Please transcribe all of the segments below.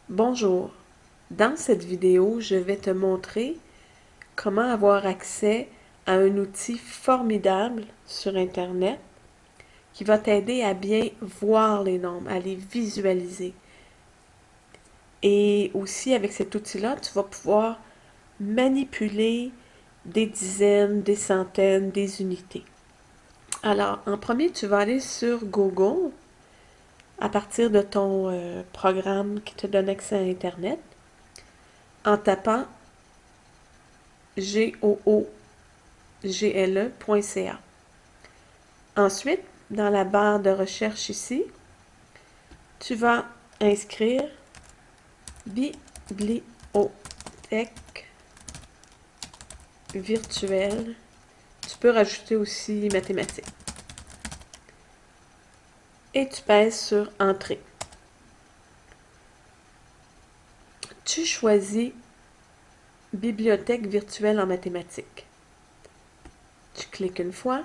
Bonjour, dans cette vidéo, je vais te montrer comment avoir accès à un outil formidable sur Internet qui va t'aider à bien voir les nombres, à les visualiser. Et aussi, avec cet outil-là, tu vas pouvoir manipuler des dizaines, des centaines, des unités. Alors, en premier, tu vas aller sur Google à partir de ton programme qui te donne accès à Internet en tapant google.ca. Ensuite, dans la barre de recherche ici, tu vas inscrire bibliothèque virtuelle. Tu peux rajouter aussi mathématiques. Et tu pèses sur Entrée. Tu choisis Bibliothèque virtuelle en mathématiques. Tu cliques une fois.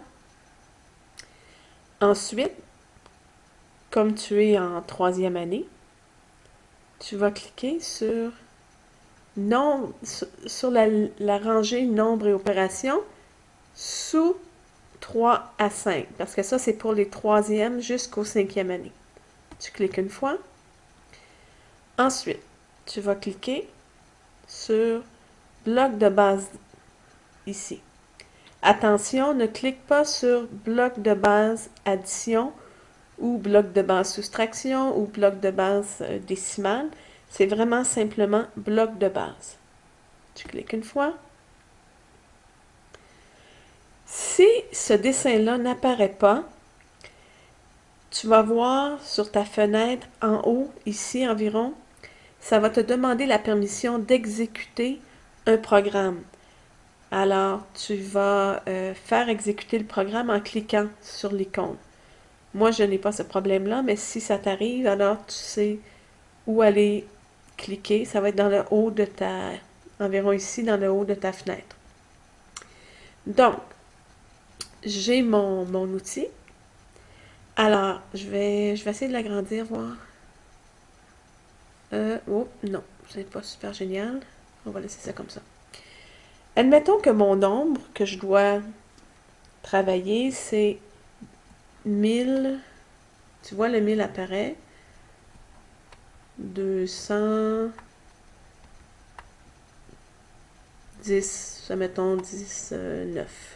Ensuite, comme tu es en troisième année, tu vas cliquer sur la rangée nombre et opération sous 3 à 5, parce que ça, c'est pour les troisièmes jusqu'au cinquième année. Tu cliques une fois. Ensuite, tu vas cliquer sur bloc de base ici. Attention, ne clique pas sur bloc de base addition ou bloc de base soustraction ou bloc de base décimale. C'est vraiment simplement bloc de base. Tu cliques une fois. Si ce dessin-là n'apparaît pas, tu vas voir sur ta fenêtre en haut, ici environ, ça va te demander la permission d'exécuter un programme. Alors, tu vas faire exécuter le programme en cliquant sur l'icône. Moi, je n'ai pas ce problème-là, mais si ça t'arrive, alors tu sais où aller cliquer. Ça va être dans le haut de environ ici, dans le haut de ta fenêtre. Donc, j'ai mon outil. Alors, je vais essayer de l'agrandir, voir. Oh, non, c'est pas super génial. On va laisser ça comme ça. Admettons que mon nombre que je dois travailler, c'est 1000. Tu vois, le 1000 apparaît. 210, mettons 19.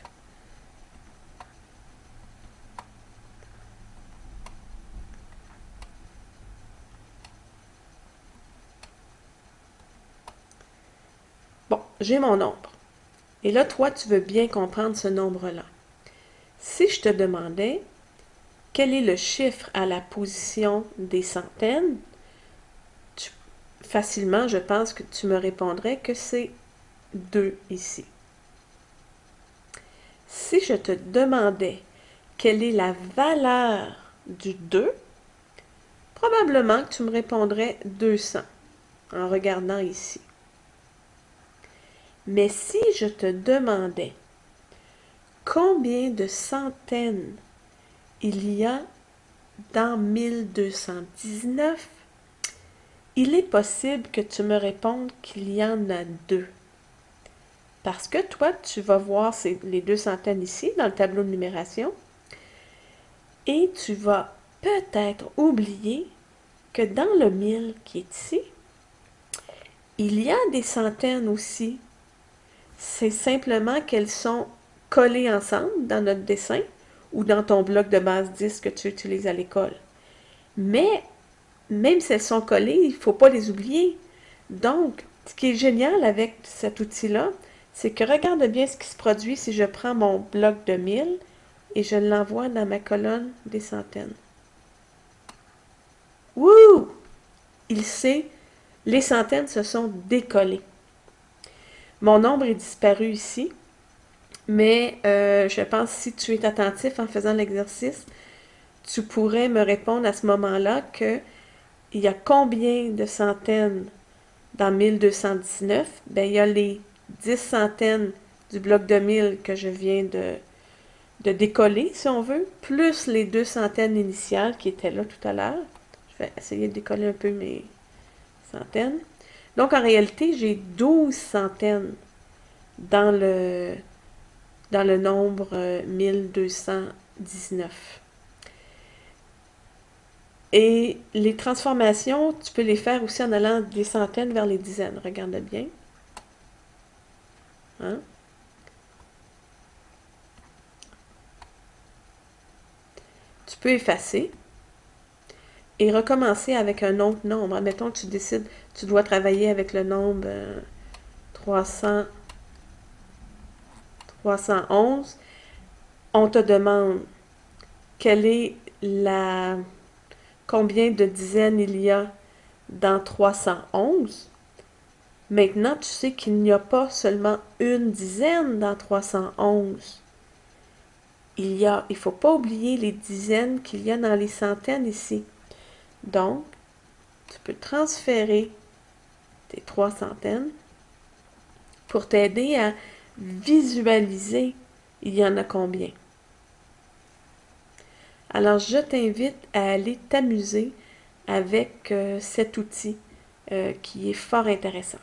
Bon, j'ai mon nombre. Et là, toi, tu veux bien comprendre ce nombre-là. Si je te demandais quel est le chiffre à la position des centaines, facilement, je pense que tu me répondrais que c'est 2 ici. Si je te demandais quelle est la valeur du 2, probablement que tu me répondrais 200 en regardant ici. Mais si je te demandais combien de centaines il y a dans 1219, il est possible que tu me répondes qu'il y en a 2. Parce que toi, tu vas voir les 2 centaines ici, dans le tableau de numération, et tu vas peut-être oublier que dans le 1000 qui est ici, il y a des centaines aussi. C'est simplement qu'elles sont collées ensemble dans notre dessin ou dans ton bloc de base 10 que tu utilises à l'école. Mais même si elles sont collées, il ne faut pas les oublier. Donc, ce qui est génial avec cet outil-là, c'est que regarde bien ce qui se produit si je prends mon bloc de 1000 et je l'envoie dans ma colonne des centaines. Wouh! Il sait, les centaines se sont décollées. Mon nombre est disparu ici, mais je pense que si tu es attentif en faisant l'exercice, tu pourrais me répondre à ce moment-là que il y a combien de centaines dans 1219? Ben, il y a les 10 centaines du bloc de 1000 que je viens de décoller, si on veut, plus les 2 centaines initiales qui étaient là tout à l'heure. Je vais essayer de décoller un peu mes centaines. Donc, en réalité, j'ai 12 centaines dans le nombre 1219. Et les transformations, tu peux les faire aussi en allant des centaines vers les dizaines. Regarde bien. Hein? Tu peux effacer et recommencer avec un autre nombre. Admettons que tu décides, tu dois travailler avec le nombre 311. On te demande quelle est combien de dizaines il y a dans 311. Maintenant, tu sais qu'il n'y a pas seulement une dizaine dans 311. Il ne faut pas oublier les dizaines qu'il y a dans les centaines ici. Donc, tu peux transférer tes 3 centaines pour t'aider à visualiser il y en a combien. Alors, je t'invite à aller t'amuser avec cet outil qui est fort intéressant.